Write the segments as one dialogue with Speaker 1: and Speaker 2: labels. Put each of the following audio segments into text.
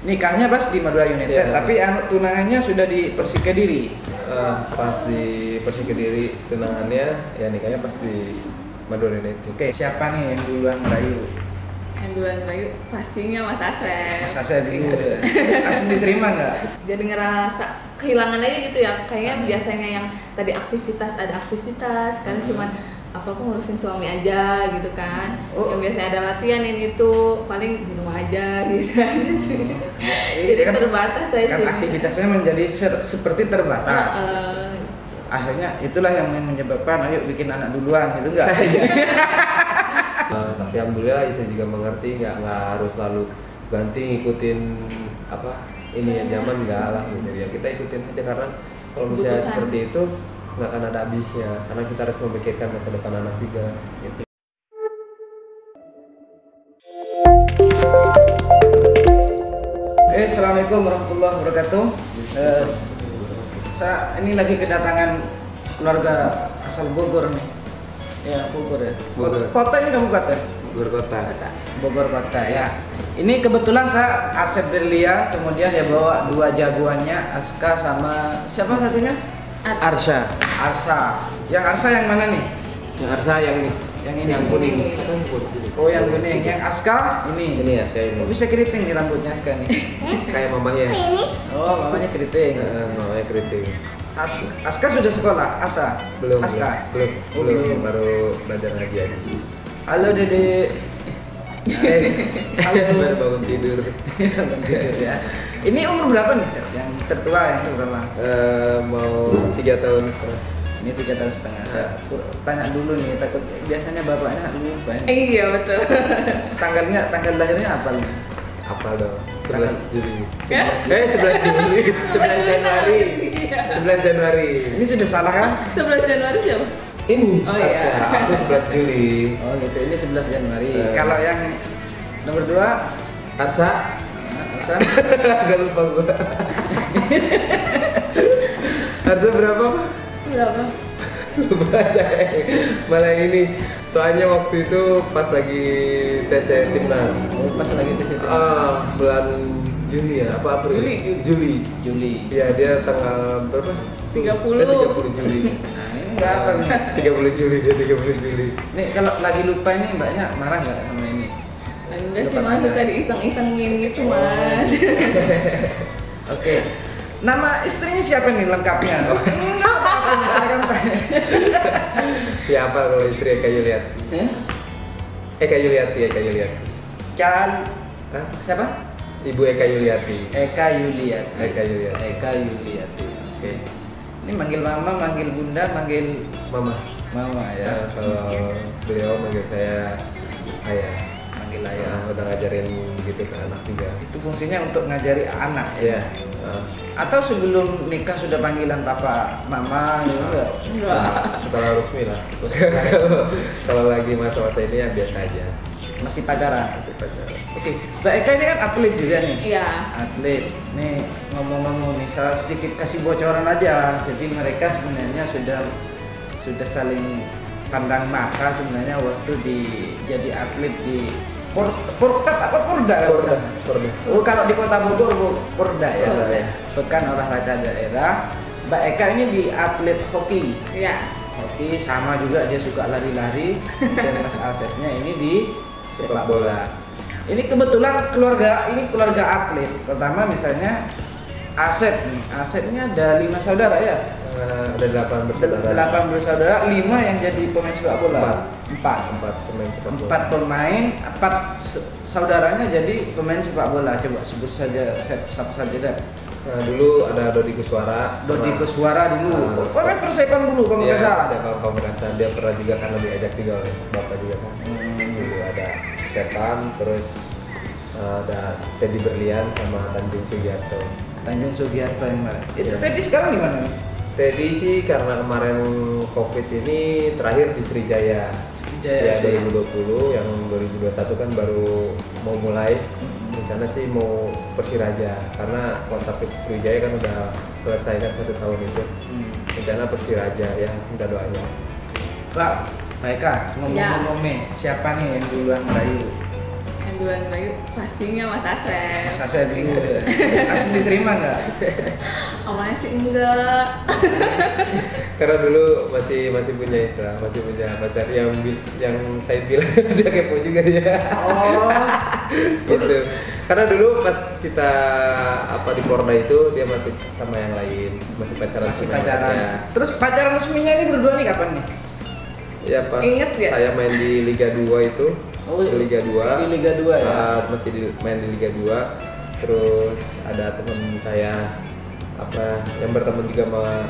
Speaker 1: nikahnya pas di Madura United, tapi tunangannya sudah di Persik Kediri.
Speaker 2: Pas di Persik Kediri tunangannya, ya nikahnya pas di Madura United.
Speaker 1: Oke, siapa nih yang duluan merayu?
Speaker 3: Yang duluan merayu pastinya Mas Asep.
Speaker 1: Mas Asep dulu. Langsung diterima nggak?
Speaker 3: Jadi ngerasa kehilangan aja gitu ya. Kayaknya biasanya yang tadi ada aktivitas, sekarang cuman apa aku ngurusin suami aja gitu kan. Yang biasanya ada latihan ini tuh paling di rumah aja gitu aja sih. Jadi
Speaker 1: kan,
Speaker 3: terbatas aja.
Speaker 1: Kan aktivitasnya menjadi seperti terbatas. Akhirnya itulah yang menyebabkan ayo bikin anak duluan gitu enggak?
Speaker 2: Tapi alhamdulillah istri juga mengerti, nggak harus selalu ganti ngikutin apa ini yang zaman enggak lah gitu ya, kita ikutin aja karena kalau misalnya seperti itu nggak akan ada habisnya karena kita harus memikirkan masa depan anak juga gitu.
Speaker 1: Assalamualaikum warahmatullahi wabarakatuh. Ini lagi kedatangan keluarga asal Bogor nih. Ya, Bogor ya. Kota ini kabupaten?
Speaker 2: Bogor kota.
Speaker 1: Bogor kota ya. Ini kebetulan saya Asep Berlian, kemudian dia bawa dua jagoannya, Aska sama siapa satunya?
Speaker 2: Arsha.
Speaker 1: Yang Arsha yang mana nih?
Speaker 2: Yang Arsha yang ini.
Speaker 1: Yang ini.
Speaker 2: Yang kuning.
Speaker 1: Oh, yang kuning. Yang Aska ini.
Speaker 2: Ini Aska ini.
Speaker 1: Kok bisa keriting nih rambutnya Aska nih?
Speaker 2: Kayak mamanya.
Speaker 1: Oh, mamanya keriting.
Speaker 2: Mamanya keriting.
Speaker 1: Aska sudah sekolah?
Speaker 2: Belum.
Speaker 1: Aska?
Speaker 2: Belum. Baru belajar ngaji aja sih.
Speaker 1: Halo Dede.
Speaker 2: Halo. Baru bangun tidur.
Speaker 1: Ya. Ini umur berapa nih, Seth? Yang tertua yang berapa?
Speaker 2: Mau 3 tahun setengah.
Speaker 1: Ini 3 tahun setengah. Saya tanya dulu nih, takut biasanya bapaknya lupa ya.
Speaker 3: Iya betul.
Speaker 1: Tanggal lahirnya apa nih?
Speaker 2: Apa dong? 11 Juli.
Speaker 1: 11
Speaker 2: Juli. 11 Januari. 11 Januari.
Speaker 1: Ini sudah salah kan?
Speaker 3: 11 Januari siapa?
Speaker 2: Ini.
Speaker 3: Oh iya.
Speaker 2: Aku 11 Juli.
Speaker 1: Oh gitu. Ini 11 Januari. Kalau yang nomor 2
Speaker 2: Arsa. Gak lupa gua. Arsa berapa?
Speaker 3: Berapa?
Speaker 2: Lupa saya. Malah ini. Soalnya waktu itu pas lagi tes timnas.
Speaker 1: Oh, pas lagi tes timnas.
Speaker 2: Bulan Juni ya? Apa April? Juli. Iya, dia tanggal berapa? 30 Juli.
Speaker 1: Nah, ini enggak apa nih?
Speaker 2: 30 Juli, dia 30 Juli.
Speaker 1: Nih, kalau lagi lupa ini mbaknya marah nggak sama ini?
Speaker 3: Enggak sih, Mas, suka diiseng-isengin gitu, Mas.
Speaker 1: Oke. Nama istrinya siapa nih lengkapnya? Misalkan
Speaker 2: Ya apa kalau istri Eka Yuliati? Eka Yuliati.
Speaker 1: Siapa?
Speaker 2: Ibu Eka Yuliati.
Speaker 1: Eka Yuliati.
Speaker 2: Oke.
Speaker 1: Ini manggil mama, manggil bunda, manggil mama ya.
Speaker 2: Kalau beliau manggil saya ayah.
Speaker 1: Manggil ayah.
Speaker 2: Udah ngajarin gitu ke anak juga.
Speaker 1: Itu fungsinya untuk ngajari anak ya. Atau sebelum nikah sudah panggilan papa, mama gitu enggak?
Speaker 2: Setelah resmi lah. Kalau lagi masa-masa ini ya biasa aja.
Speaker 1: Masih pacaran. Oke. Mbak Eka ini kan atlet juga nih.
Speaker 3: Iya.
Speaker 1: Atlet. Nih ngomong-ngomong nih, saya sedikit kasih bocoran aja. Jadi mereka sebenarnya sudah saling pandang mata sebenarnya waktu jadi atlet di Porda. Oh, kalau di Kota Bogor Porda ya. Pekan Olahraga Daerah. Mbak Eka ini di atlet hoki.
Speaker 3: Iya.
Speaker 1: Hoki sama juga dia suka lari-lari. Dan Mas Asepnya ini di sepak bola. Ini kebetulan keluarga atlet. Pertama misalnya Asep nih. Asepnya ada 5 saudara ya.
Speaker 2: Ada 8 bersaudara.
Speaker 1: 8 bersaudara, 5 yang jadi pemain sepak bola. 4
Speaker 2: pemain sepak bola. 4
Speaker 1: pemain, 4 saudaranya jadi pemain sepak bola. Coba sebut saja siapa saja Sep.
Speaker 2: Dulu ada Dodi Kuswara
Speaker 1: dulu. Pemain Persepan dulu Pamekasan.
Speaker 2: Persepan Pamekasan, dia pernah juga karena diajak juga oleh bapak juga kan. Dulu ada Sepan, terus ada Teddy Berlian sama Tanjung Sugiarto
Speaker 1: yang mana? Itu Teddy sekarang di mana nih?
Speaker 2: Teddy sih karena kemarin COVID ini terakhir di Sriwijaya. Ya 2020, yang 2021 kan baru mau mulai. Rencana sih mau Persiraja karena kontrak Sriwijaya kan udah selesai kan 1 tahun itu. Rencana Persiraja ya, minta doanya.
Speaker 1: Mbak Eka, ngomong-ngomong nih, siapa nih yang duluan merayu?
Speaker 3: Yang duluan lagi pastinya Mas Asep.
Speaker 1: Mas Asep dulu. Langsung diterima nggak?
Speaker 3: Awalnya sih enggak.
Speaker 2: Karena dulu masih punya itu, masih punya pacar yang saya bilang dia kepo juga dia.
Speaker 1: Oh,
Speaker 2: Gitu. Karena dulu pas kita di Korda itu dia masih sama yang lain, masih pacaran.
Speaker 1: masih
Speaker 2: sama yang
Speaker 1: pacaran.
Speaker 2: lain, ya.
Speaker 1: Terus pacaran resminya ini berdua nih kapan nih?
Speaker 2: Ya pas
Speaker 3: Ingat ya?
Speaker 2: saya main di Liga 2 itu.
Speaker 1: Oh,
Speaker 2: di Liga 2.
Speaker 1: Di Liga 2 ya.
Speaker 2: Main di Liga 2. Terus ada teman saya yang berteman juga sama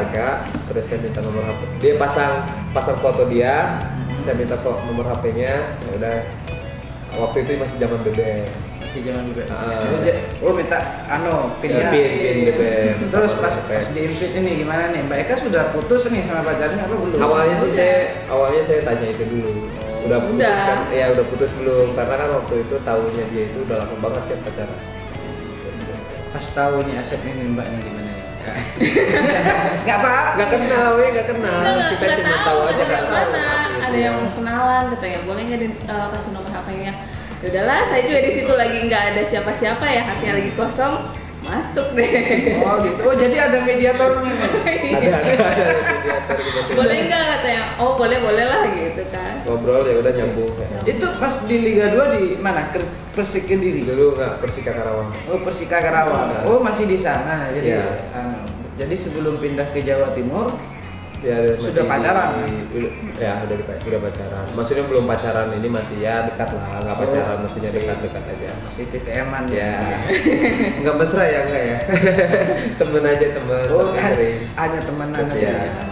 Speaker 2: Eka. Terus saya minta nomor HP. Dia pasang foto dia. Saya minta nomor HP-nya. Ya udah. Waktu itu masih zaman BBM.
Speaker 1: Masih zaman BBM. Minta pinnya.
Speaker 2: Pin BBM.
Speaker 1: Terus pas di invite ini gimana nih? Mbak Eka sudah putus nih sama pacarnya apa belum?
Speaker 2: Awalnya saya tanya itu dulu. Udah putus kan? Ya udah putus belum? Karena kan waktu itu tahunya dia itu udah lama banget kan pacaran.
Speaker 1: Pas tahu nih Asep ini mbaknya gimana nih? Nggak
Speaker 2: Nggak kenal. Kita cuma tahu aja kan.
Speaker 3: Ada yang mau kenalan katanya, boleh nggak kasih nomor HP-nya? Ya udahlah, saya juga di situ lagi nggak ada siapa-siapa ya, hatinya lagi kosong, masuk deh.
Speaker 1: Oh gitu. Oh jadi ada mediatornya nih.
Speaker 2: Ada mediator gitu.
Speaker 3: Boleh nggak katanya? Oh boleh lah gitu kan.
Speaker 2: Ngobrol ya udah nyambung.
Speaker 1: Itu pas di Liga 2 di mana? Persik Kediri.
Speaker 2: Dulu nggak Persika Karawang.
Speaker 1: Oh Persika Karawang. Oh masih di sana. Jadi
Speaker 2: Ya.
Speaker 1: Jadi sebelum pindah ke Jawa Timur
Speaker 2: Ya,
Speaker 1: sudah pacaran.
Speaker 2: Udah pacaran. Maksudnya belum pacaran, ini masih ya dekat lah, nggak pacaran, maksudnya dekat-dekat aja.
Speaker 1: Masih TTM-an
Speaker 2: Ya. Nggak mesra ya enggak ya. Temen aja temen.
Speaker 1: Oh,
Speaker 2: sering.
Speaker 1: hanya temenan aja.
Speaker 2: Ya.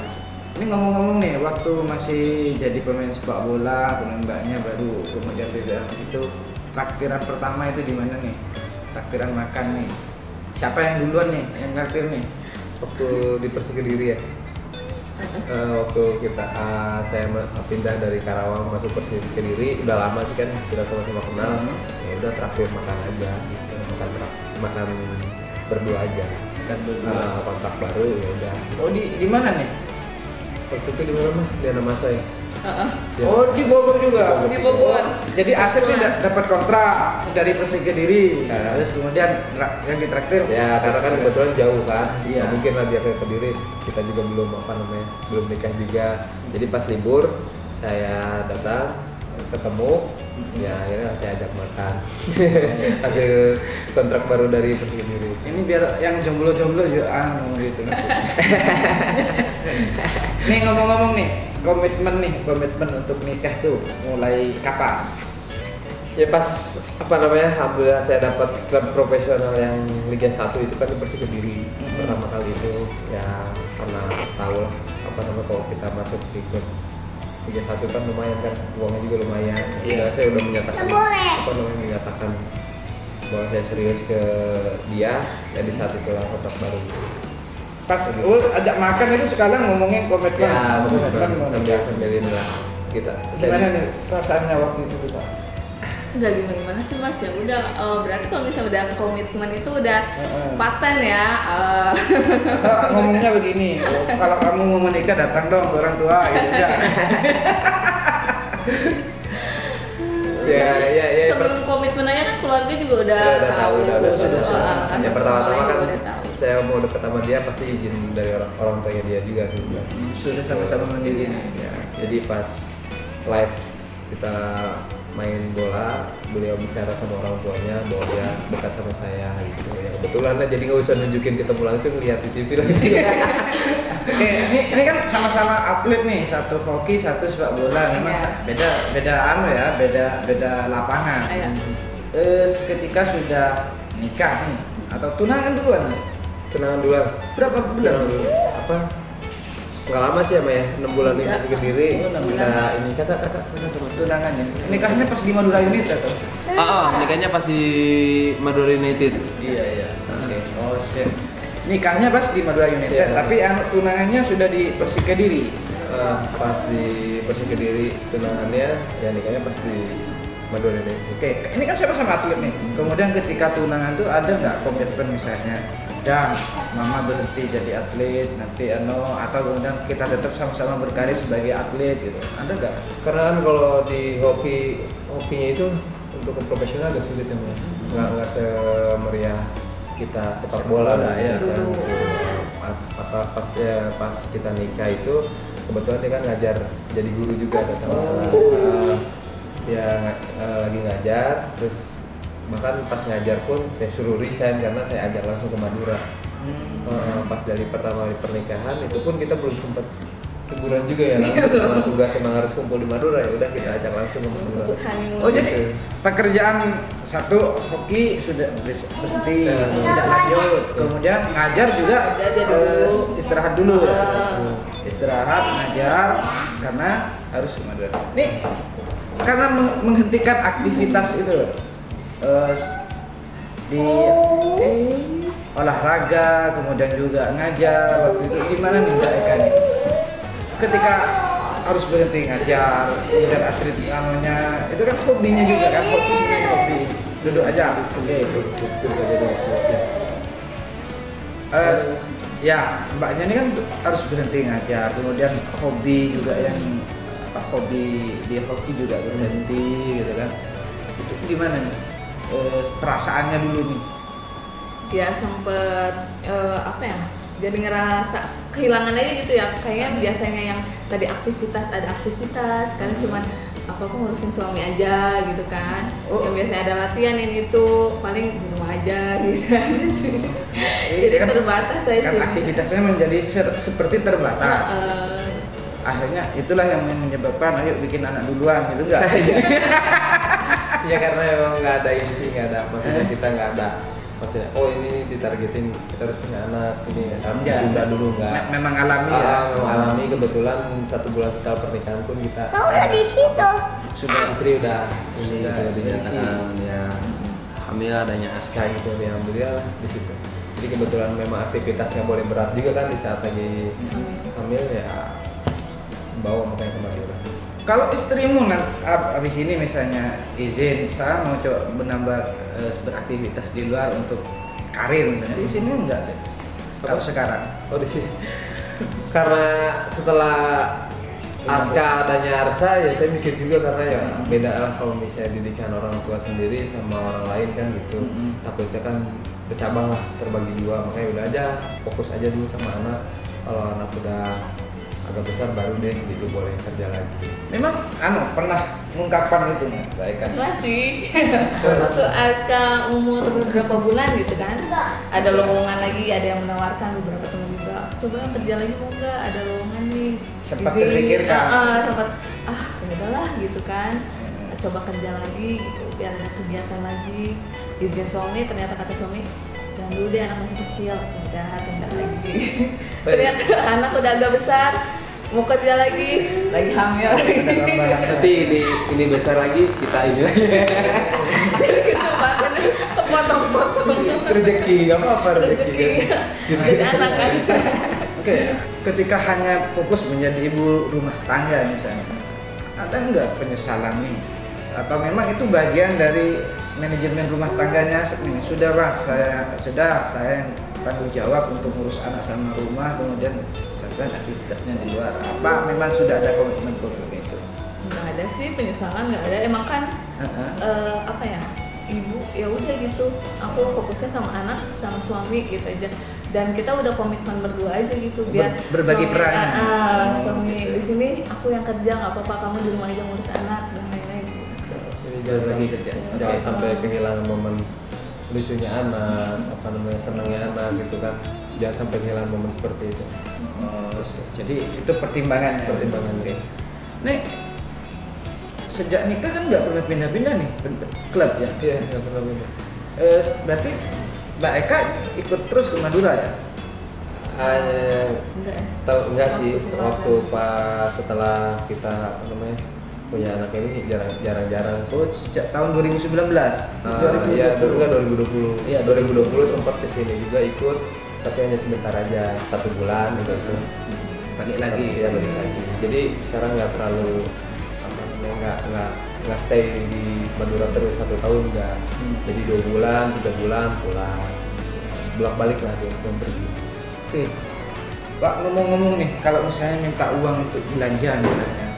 Speaker 1: Ini ngomong-ngomong nih, waktu masih jadi pemain sepak bola, pemain mbaknya baru kemudian BBM itu, traktiran pertama itu di mana nih? Traktiran makan nih. Siapa yang duluan nih yang traktir nih?
Speaker 2: Waktu di Persik Kediri ya. Waktu saya pindah dari Karawang masuk Persik Kediri, udah lama sih kan kita sama-sama kenal. Ya udah traktir makan aja gitu. Makan berdua aja. Kontrak baru ya udah.
Speaker 1: Oh di mana nih?
Speaker 2: Waktu itu di mana mah? Di Anamasa ya. Ya.
Speaker 1: Oh di Bogor juga.
Speaker 3: Di Bogor.
Speaker 1: Jadi Asep nih dapat kontrak dari Persik Kediri.
Speaker 2: Ya.
Speaker 1: Terus kemudian yang ditraktir.
Speaker 2: Ya karena kan kebetulan jauh kan.
Speaker 1: Iya.
Speaker 2: Nah, mungkin lah dia ke Kediri, kita juga belum nikah juga. Jadi pas libur saya datang ketemu, ya akhirnya saya ajak makan. Hasil kontrak baru dari Persik Kediri.
Speaker 1: Ini biar yang jomblo-jomblo juga gitu. Nih ngomong-ngomong nih, komitmen untuk nikah tuh mulai kapan?
Speaker 2: Ya pas alhamdulillah saya dapat klub profesional yang Liga 1 itu kan di Persik Kediri. Pertama kali itu ya karena tahu lah kalau kita masuk di klub Liga 1 kan lumayan kan, uangnya juga lumayan. Ya saya udah menyatakan menyatakan bahwa saya serius ke dia, ya di saat itulah kontrak baru.
Speaker 1: Pas ajak makan itu sekarang ngomongin komitmen.
Speaker 2: Ya, sambil inilah kita.
Speaker 1: Gimana nih perasaannya waktu itu Pak?
Speaker 3: Udah gimana sih Mas ya, udah berarti kalau misalnya udah komitmen itu udah paten ya.
Speaker 1: Ngomongnya begini, kalau kamu mau menikah datang dong ke orang tua gitu kan.
Speaker 2: Ya.
Speaker 3: Sebelum komitmen aja kan keluarga juga udah tahu.
Speaker 2: Yang pertama-tama kan saya mau deket sama dia pasti izin dari orang tuanya dia juga gitu.
Speaker 1: Sudah sama-sama mengizini.
Speaker 2: Ya, jadi pas live kita main bola, beliau bicara sama orang tuanya bahwa dia dekat sama saya gitu. Ya kebetulan lah, jadi nggak usah nunjukin ketemu langsung, lihat di TV langsung.
Speaker 1: Ini kan sama-sama atlet nih, satu hoki, satu sepak bola. Memang beda lapangan. Ketika sudah nikah nih atau tunangan duluan nih?
Speaker 2: Tunangan duluan.
Speaker 1: Berapa bulan?
Speaker 2: Nggak lama sih ya, 6 bulan di Persik Kediri.
Speaker 1: Kita
Speaker 2: ini kata sama
Speaker 1: tunangannya. Nikahnya pas di Madura United atau?
Speaker 2: Nikahnya pas di Madura United.
Speaker 1: Iya. Oke. Oh shit. Nikahnya pas di Madura United, tapi tunangannya sudah di Persik Kediri.
Speaker 2: Pas di Persik Kediri tunangannya, ya nikahnya pas di Madura United.
Speaker 1: Oke, ini kan sama-sama atlet nih. Kemudian ketika tunangan tuh ada nggak komitmen misalnya? Dan mama berhenti jadi atlet nanti atau kemudian kita tetap sama-sama berkarir sebagai atlet gitu, ada nggak?
Speaker 2: Karena kan kalau di hokinya itu untuk ke profesional agak sulit emang. Nggak semeriah kita sepak bola lah ya. Pas kita nikah itu kebetulan dia kan ngajar jadi guru juga ada lagi ngajar, terus bahkan pas ngajar pun saya suruh resign karena saya ajak langsung ke Madura. Pas dari pertama kali pernikahan itu pun kita belum sempat liburan juga ya, karena tugas emang harus kumpul di Madura, ya udah kita ajak langsung ke Madura.
Speaker 1: Oh jadi pekerjaan satu hoki sudah berhenti, tidak lanjut, kemudian ngajar juga istirahat dulu, istirahat ngajar karena harus ke Madura. Nih karena menghentikan aktivitas itu di olahraga, kemudian juga ngajar waktu itu gimana nih Mbak Eka nih? Ketika harus berhenti ngajar, kemudian atlet namanya itu kan hobinya juga kan, hobi sebenarnya hobi duduk aja, ya mbaknya ini kan harus berhenti ngajar, kemudian hobi juga yang hobi di hoki juga berhenti gitu kan, itu gimana nih perasaannya dulu nih?
Speaker 3: Ya sempet jadi ngerasa kehilangan aja gitu ya, kayaknya biasanya yang tadi ada aktivitas sekarang cuman aku ngurusin suami aja gitu kan. Yang biasanya ada latihan ini itu paling di rumah aja gitu kan. Jadi kan, terbatas aja
Speaker 1: kan aktivitasnya menjadi seperti terbatas. Akhirnya itulah yang menyebabkan ayo bikin anak duluan gitu enggak?
Speaker 2: Ya karena emang nggak ada ini sih, nggak ada, maksudnya kita nggak ada maksudnya ini ditargetin kita harus punya anak ini tunda dulu nggak.
Speaker 1: Memang alami
Speaker 2: memang alami. Kebetulan 1 bulan setelah pernikahan pun kita
Speaker 4: di situ
Speaker 2: sudah istri udah dinyatakan ya hamil, adanya Aska gitu ya, alhamdulillah di situ. Jadi kebetulan memang aktivitasnya boleh berat juga kan di saat lagi hamil ya, bawa makanya ke Madura.
Speaker 1: Kalau istrimu abis ini misalnya izin, saya mau coba menambah beraktivitas di luar untuk karir misalnya, di sini enggak sih? Kalau sekarang?
Speaker 2: Oh di sini. Karena setelah Aska adanya Arsa ya saya mikir juga, karena ya beda lah kalau misalnya didikan orang tua sendiri sama orang lain kan gitu. Takutnya kan bercabang lah, terbagi dua, makanya udah aja fokus aja dulu sama anak. Kalau anak udah agak besar baru deh gitu boleh kerja lagi.
Speaker 1: Memang pernah mengungkapkan itu nggak? Baik kan?
Speaker 3: Masih. Waktu Aska umur beberapa bulan gitu kan, ada lowongan lagi, ada yang menawarkan, beberapa teman juga coba kerja lagi mau nggak, ada lowongan nih.
Speaker 1: Sempat terpikirkan?
Speaker 3: Sempat udahlah gitu kan, coba kerja lagi gitu biar ada kegiatan lagi. Izin suami, ternyata kata suami jangan dulu deh, anak masih kecil, udah tunda lagi. Ternyata anak udah agak besar, mau kerja lagi hamil.
Speaker 2: Nanti ini besar lagi kita ini lagi.
Speaker 3: Kesempatan kepotong-potong.
Speaker 2: Rezeki, nggak apa-apa rezeki.
Speaker 3: Jadi anak kan.
Speaker 1: Oke, ketika hanya fokus menjadi ibu rumah tangga misalnya, ada nggak penyesalan nih? Atau memang itu bagian dari manajemen rumah tangganya? Sudah saya yang tanggung jawab untuk ngurus anak sama rumah, kemudian aktivitasnya di luar. Apa memang sudah ada komitmen itu?
Speaker 3: Nggak ada sih penyesalan, nggak ada. Emang kan ibu ya udah gitu. Aku fokusnya sama anak sama suami gitu aja. Dan kita udah komitmen berdua aja gitu biar
Speaker 1: berbagi peran.
Speaker 3: Suami di sini, aku yang kerja, nggak apa-apa, kamu di rumah aja ngurus anak dan lain-lain.
Speaker 2: Jadi jangan sampai kehilangan momen lucunya anak, senangnya anak gitu kan. Jangan sampai kehilangan momen seperti itu.
Speaker 1: Jadi itu pertimbangannya. Nih sejak nikah kan nggak pernah pindah-pindah nih klub ya?
Speaker 2: Iya, nggak pernah pindah.
Speaker 1: Berarti Mbak Eka ikut terus ke Madura ya?
Speaker 2: Enggak sih. Waktu pas setelah kita punya anak ini jarang-jarang.
Speaker 1: Oh, sejak tahun 2019?
Speaker 2: Iya, dulu kan 2020. Iya, 2020 sempat kesini juga ikut, tapi hanya sebentar aja, 1 bulan gitu.
Speaker 1: Balik lagi.
Speaker 2: Ya, balik lagi. Jadi sekarang nggak terlalu nggak stay di Madura terus 1 tahun nggak. Jadi 2 bulan, 3 bulan pulang. Bolak-balik lah dia pergi.
Speaker 1: Oke. Pak, ngomong-ngomong nih, kalau misalnya minta uang untuk belanja misalnya,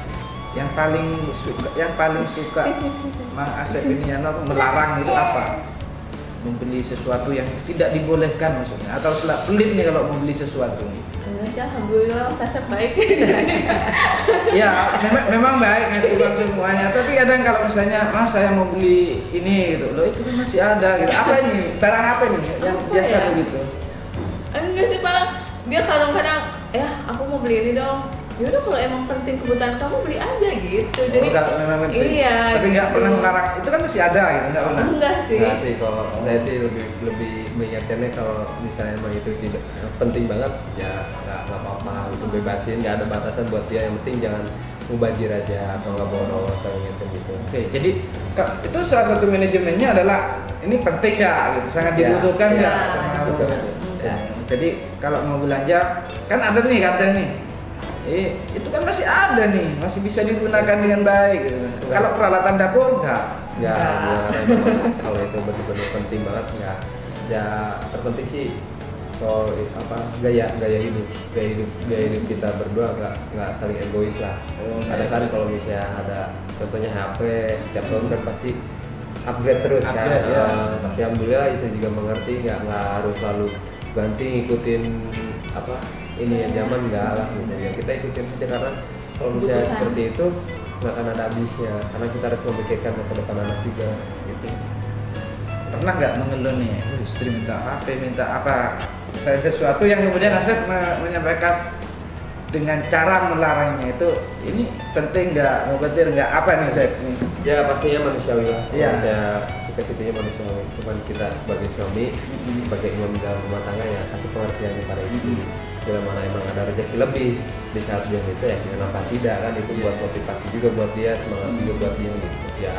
Speaker 1: yang paling suka Mang Asep ini melarang itu apa? Membeli sesuatu yang tidak dibolehkan maksudnya, atau pelit nih kalau membeli sesuatu nih?
Speaker 3: Enggak sih, alhamdulillah Mas Asep baik.
Speaker 1: Ya memang baik ngasih uang semuanya, tapi kadang kalau misalnya Mas saya mau beli ini gitu, loh itu kan masih ada gitu. Apa ini? Barang apa nih yang
Speaker 3: Apa
Speaker 1: biasa
Speaker 3: ya?
Speaker 1: begitu?
Speaker 3: Enggak sih, paling dia kadang-kadang aku mau beli ini dong. Yaudah kalau emang penting kebutuhan kamu beli aja gitu. Jadi
Speaker 1: Kalau memang penting.
Speaker 3: iya,
Speaker 1: Tapi nggak
Speaker 3: gitu.
Speaker 1: pernah melarang. Itu kan masih ada gitu, nggak pernah.
Speaker 3: Enggak sih.
Speaker 2: Nah sih kalau saya sih lebih mengingatkannya kalau misalnya emang itu tidak penting banget ya nggak apa-apa, itu bebasin, nggak ada batasan buat dia, yang penting jangan mubazir aja atau nggak boros atau gitu.
Speaker 1: Oke, jadi itu salah satu manajemennya adalah ini penting ya, gitu, sangat
Speaker 2: Ya,
Speaker 1: dibutuhkan
Speaker 3: ya,
Speaker 1: ya, sama
Speaker 3: betul.
Speaker 1: gitu.
Speaker 3: Enggak.
Speaker 1: Jadi kalau mau belanja kan ada nih kadang nih, itu kan masih ada nih, masih bisa digunakan dengan baik. Gitu. Kalau peralatan dapur enggak.
Speaker 2: Ya,
Speaker 3: Enggak.
Speaker 2: kalau itu betul-betul penting banget nggak. Ya terpenting sih kalau gaya hidup kita berdua nggak saling egois lah. Kadang kan kalau misalnya ada contohnya HP tiap tahun kan pasti upgrade terus kan.
Speaker 1: Upgrade, ya.
Speaker 2: Tapi alhamdulillah istri juga mengerti, nggak harus selalu ganti ngikutin ini yang zaman nggak lah gitu ya, kita ikutin aja karena kalau misalnya
Speaker 3: Kebutuhan.
Speaker 2: seperti itu nggak akan ada habisnya karena kita harus memikirkan masa depan anak juga gitu.
Speaker 1: Pernah nggak mengeluh nih, istri minta HP, minta apa, saya sesuatu yang kemudian Asep menyampaikan dengan cara melarangnya itu, ini penting nggak, mubadir nggak, apa nih Asep nih?
Speaker 2: Ya pastinya manusiawi lah.
Speaker 1: Iya.
Speaker 2: Saya suka situnya manusiawi. Cuman kita sebagai suami, sebagai imam dalam rumah tangga ya kasih pengertian kepada istri. Bila mana emang ada rezeki lebih di saat dia itu ya kenapa tidak kan, itu buat motivasi juga buat dia, semangat juga buat dia gitu. Ya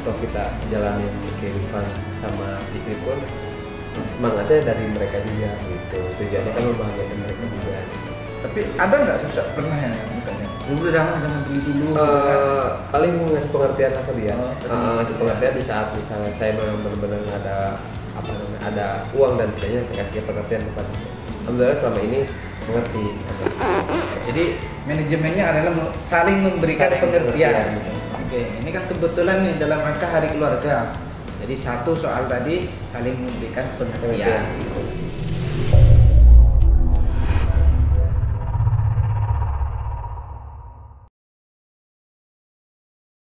Speaker 2: toh kita jalanin kehidupan sama istri pun semangatnya dari mereka juga gitu. Tujuannya kan membahagiakan mereka juga.
Speaker 1: Tapi ada nggak susah pernah ya misalnya, dulu jangan beli dulu.
Speaker 2: Paling ngasih pengertian apa dia?
Speaker 1: Kasih
Speaker 2: Ngasih pengertian di saat misalnya saya memang benar-benar ada uang dan tidaknya saya kasih pengertian kepada dia. Alhamdulillah selama ini mengerti.
Speaker 1: Jadi manajemennya adalah saling memberikan
Speaker 2: Saling
Speaker 1: pengertian.
Speaker 2: pengertian.
Speaker 1: Oke, ini kan kebetulan nih dalam rangka Hari Keluarga. Jadi satu soal tadi saling memberikan pengertian.